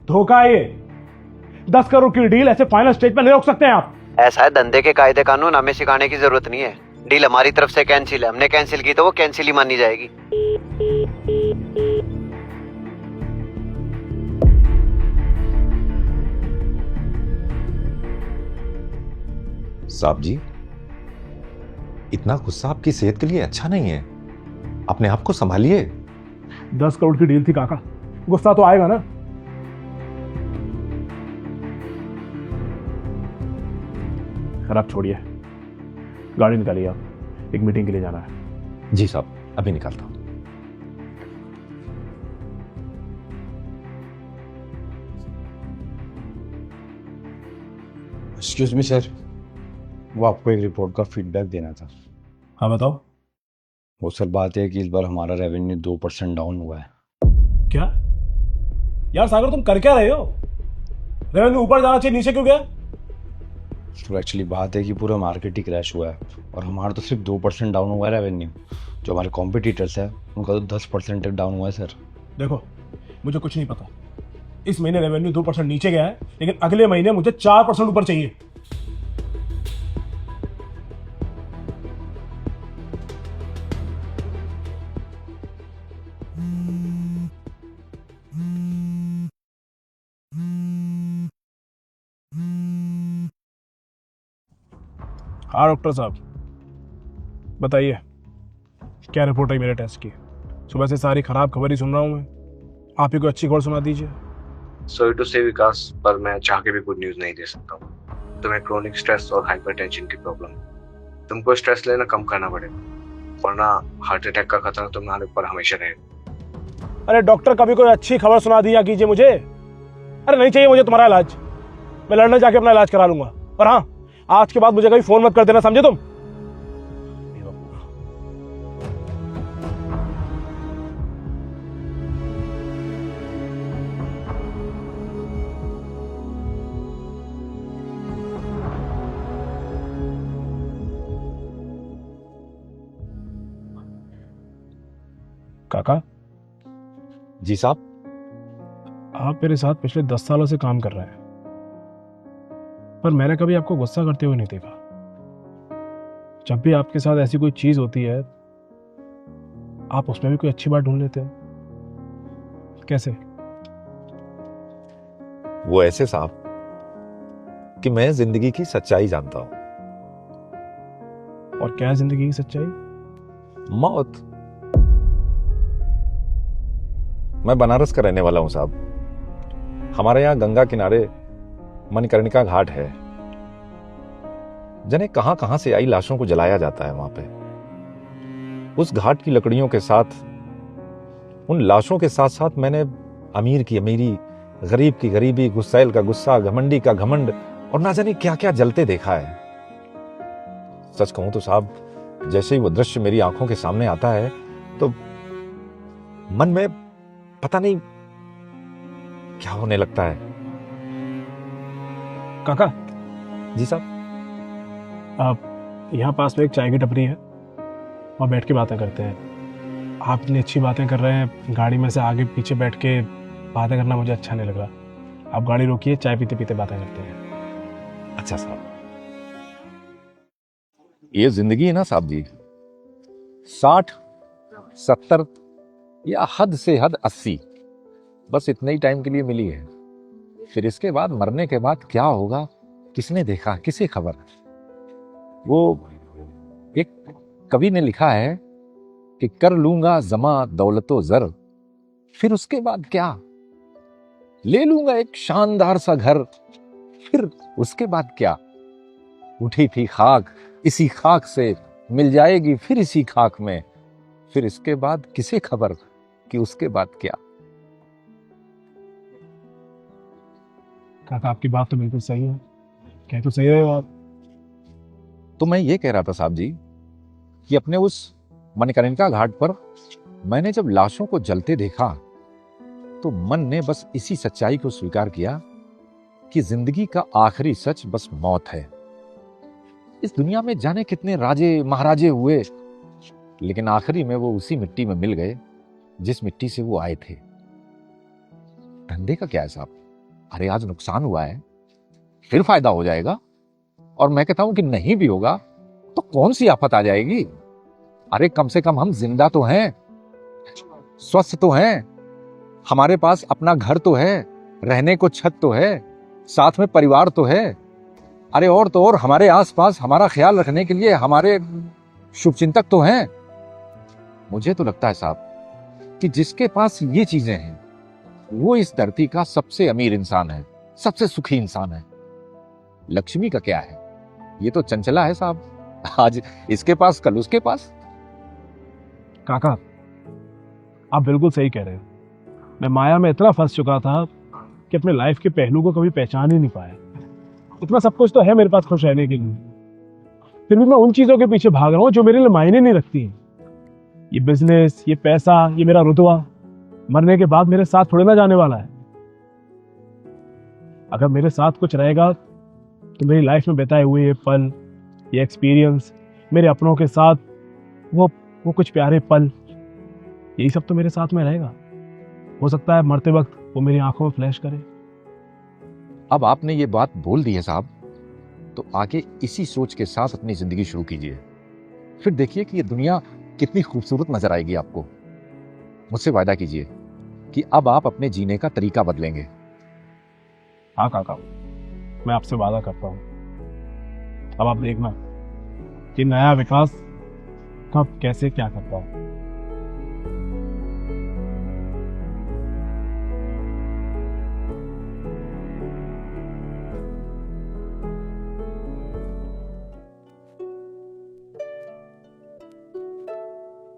धोखा है ये। 10 करोड़ की डील ऐसे फाइनल स्टेज पे नहीं रोक सकते हैं आप। ऐसा है, धंधे के कायदे कानून हमें सिखाने की जरूरत नहीं है। डील हमारी तरफ से कैंसिल है, हमने कैंसिल की तो वो कैंसिल ही मानी जाएगी। साहब जी, इतना गुस्सा आपकी सेहत के लिए अच्छा नहीं है। अपने आप को संभालिए। 10 करोड़ की डील थी काका, गुस्सा तो आएगा ना। खैर आप छोड़िए, गाड़ी निकालिए, आप एक मीटिंग के लिए जाना है। जी साहब, अभी निकालता हूं। एक्सक्यूज मी सर, वो आपको एक रिपोर्ट का फीडबैक देना था। हाँ बताओ। वो सर बात है कि इस बार हमारा रेवेन्यू 2% डाउन हुआ है। क्या यार सागर, तुम कर क्या रहे हो? रेवेन्यू ऊपर जाना चाहिए, नीचे क्यों गया? तो एक्चुअली बात है कि पूरा मार्केट ही क्रैश हुआ है और हमारा तो सिर्फ 2% डाउन हुआ है रेवेन्यू। जो हमारे कॉम्पिटिटर्स है उनका तो 10% तक डाउन हुआ है सर। देखो, मुझे कुछ नहीं पता। इस महीने रेवेन्यू 2% नीचे गया है, लेकिन अगले महीने मुझे 4% ऊपर चाहिए। हाँ डॉक्टर साहब, बताइए क्या रिपोर्ट है मेरे टेस्ट की? सुबह से सारी खराब खबर ही सुन रहा हूँ मैं। आप ही को अच्छी खबर सुना दीजिए। सॉरी टू से विकास, पर मैं चाह के भी गुड न्यूज़ नहीं दे सकता हूँ। तुम्हें क्रोनिक स्ट्रेस और हाइपरटेंशन की प्रॉब्लम, तुमको स्ट्रेस लेना कम करना पड़ेगा, वरना हार्ट अटैक का खतरा तुम्हारे ऊपर हमेशा रहेगा। अरे डॉक्टर, कभी कोई अच्छी खबर सुना दिया कीजिए मुझे। अरे नहीं चाहिए मुझे तुम्हारा इलाज, मैं लंदन जाके अपना इलाज करा लूंगा। और हाँ, आज के बाद मुझे कभी फोन मत कर देना, समझे तुम? काका जी साहब। आप मेरे साथ पिछले 10 सालों से काम कर रहे हैं, पर मैंने कभी आपको गुस्सा करते हुए नहीं देखा। जब भी आपके साथ ऐसी कोई चीज होती है, आप उसमें भी कोई अच्छी बात ढूंढ लेते हैं। कैसे? वो ऐसे साहब कि मैं जिंदगी की सच्चाई जानता हूं। और क्या है जिंदगी की सच्चाई? मौत। मैं बनारस का रहने वाला हूं साहब। हमारे यहां गंगा किनारे मणिकर्णिका घाट है। जने कहां कहां से आई लाशों को जलाया जाता है वहां पे। उस घाट की लकड़ियों के साथ, उन लाशों के साथ साथ मैंने अमीर की अमीरी, गरीब की गरीबी, गुस्सैल का गुस्सा, घमंडी का घमंड और ना जाने क्या क्या जलते देखा है। सच कहूं तो साहब, जैसे ही वो दृश्य मेरी आंखों के सामने आता है तो मन में पता नहीं क्या होने लगता है। काका जी साहब। आप यहाँ पास में एक चाय की टपरी है, वहाँ बैठ के बातें करते हैं। आप इतनी अच्छी बातें कर रहे हैं, गाड़ी में से आगे पीछे बैठ के बातें करना मुझे अच्छा नहीं लग रहा। आप गाड़ी रोकिए, चाय पीते पीते बातें करते हैं। अच्छा साहब, ये जिंदगी है ना साहब जी, 60, 70 या हद से हद 80, बस इतने ही टाइम के लिए मिली है। फिर इसके बाद मरने के बाद क्या होगा, किसने देखा, किसे खबर। वो एक कवि ने लिखा है कि कर लूंगा जमा दौलतो जर, फिर उसके बाद क्या, ले लूंगा एक शानदार सा घर, फिर उसके बाद क्या। उठी थी खाक, इसी खाक से मिल जाएगी फिर इसी खाक में, फिर इसके बाद किसे खबर कि उसके बाद क्या। काका आपकी बात तो बिल्कुल सही है, कह तो सही रहे हो आप। तो मैं ये कह रहा था साहब जी कि अपने उस मणिकर्णिका घाट पर मैंने जब लाशों को जलते देखा तो मन ने बस इसी सच्चाई को स्वीकार किया कि जिंदगी का आखिरी सच बस मौत है। इस दुनिया में जाने कितने राजे महाराजे हुए, लेकिन आखिरी में वो उसी मिट्टी में मिल गए जिस मिट्टी से वो आए थे। धंधे का क्या है साहब, अरे आज नुकसान हुआ है, फिर फायदा हो जाएगा। और मैं कहता हूं कि नहीं भी होगा तो कौन सी आफत आ जाएगी। अरे कम से कम हम जिंदा तो हैं, स्वस्थ तो हैं, हमारे पास अपना घर तो है, रहने को छत तो है, साथ में परिवार तो है। अरे और तो और हमारे आसपास हमारा ख्याल रखने के लिए हमारे शुभचिंतक तो हैं। मुझे तो लगता है साहब कि जिसके पास ये चीजें हैं वो इस धरती का सबसे अमीर इंसान है, सबसे सुखी इंसान है। लक्ष्मी का क्या है, ये तो चंचला है साहब, आज इसके पास कल उसके पास। काका, आप बिल्कुल सही कह रहे हो। मैं माया में इतना फंस चुका था कि अपने लाइफ के पहलू को कभी पहचान ही नहीं पाया। इतना सब कुछ तो है मेरे पास खुश रहने के लिए, फिर भी मैं उन चीजों के पीछे भाग रहा हूँ जो मेरे लिए मायने नहीं रखती हैं। ये बिजनेस, ये पैसा, ये मेरा रुतबा मरने के बाद मेरे साथ थोड़े ना जाने वाला है। अगर मेरे साथ कुछ रहेगा तो मेरी लाइफ में बिताए हुए ये पल, ये एक्सपीरियंस, मेरे अपनों के साथ वो कुछ प्यारे पल, यही सब तो मेरे साथ में रहेगा। हो सकता है मरते वक्त वो मेरी आंखों में फ्लैश करे। अब आपने ये बात बोल दी है साहब, तो आगे इसी सोच के साथ अपनी जिंदगी शुरू कीजिए। फिर देखिए कि ये दुनिया कितनी खूबसूरत नजर आएगी आपको। मुझसे वादा कीजिए कि अब आप अपने जीने का तरीका बदलेंगे। हाँ काका, मैं आपसे वादा करता हूँ। अब आप देखना कि नया विकास कब कैसे क्या करता हूँ।